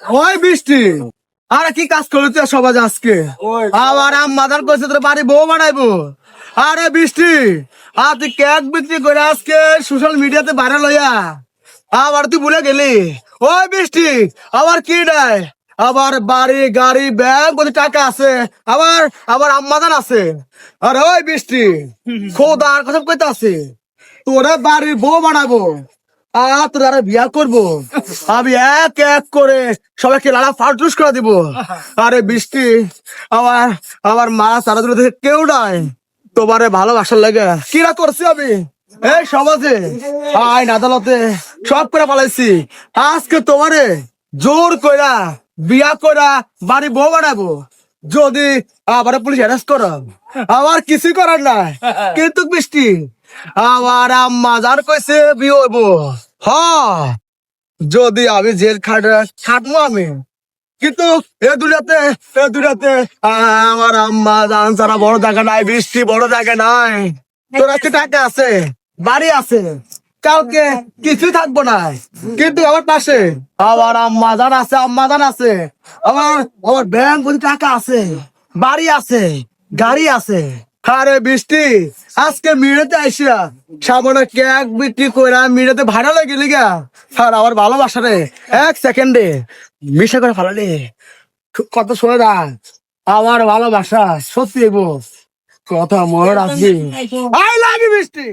ওই বৃষ্টি, আরে কি কাজ করলি তুই সবাই আজকে? আবার মাদার কইছে তোর বাড়ি বউ বানাইবো। আরে বৃষ্টি, আর তুই কেক বিক্রি করে আজকে সোশ্যাল মিডিয়াতে ভাইরাল হইয়া আবার তুই ভুলে গেলি। ওই বৃষ্টি, আবার কি নাই, আবার বাড়ি গাড়ি ব্যাংক কত টাকা আছে, আবার আবার আম্মাদান আছে। আরে ওই বৃষ্টি, খোদার কথা কইতে আছে তোরা বাড়ির বউ বানাবো, তোরা বিয়া করবো, আমি এক এক করে সবাইকে লালা ফাটুস করে দিব। আরে বৃষ্টি, আমার আমার মা সারা দূরে থেকে কেউ নাই তোমারে ভালোবাসার লাগে কিরা করছি আমি এই সমাজে আইন আদালতে সব করে পালাইছি। আজকে তোমারে জোর কইরা বিয়া কইরা বাড়ি বউ বানাবো, যদি আবার পুলিশ অ্যারেস্ট করো আমার কিছু করার নাই। কিন্তু বৃষ্টি, আমার আম্মা যার কইছে বিয়ে হইব, হ যদি আমি জেল খাটবো আমি। কিন্তু এ দুনিয়াতে আমার আম্মা জান সারা বড় জায়গা নাই, বৃষ্টি বড় জায়গা নাই। তোর একটা টাকা আছে, বাড়ি আছে, কাউকে কিছু থাকবো না, কিন্তু আমার পাশে আমার আম্মা জান আছে, আমার আমার ব্যাংক টাকা আছে, বাড়ি আছে, গাড়ি আছে। আরে বৃষ্টি, আজকে মিড়েতে আইসা সামনে কেক বিক্রি করে মিড়েতে ভাড়া লাগে লিগা আর আমার ভালোবাসা রে এক সেকেন্ডে মিশা করে ফেলালি। কত শোনে না আমার ভালোবাসা সত্যি গো, কথা মনে রাখবি। আই লাভ ইউ বৃষ্টি।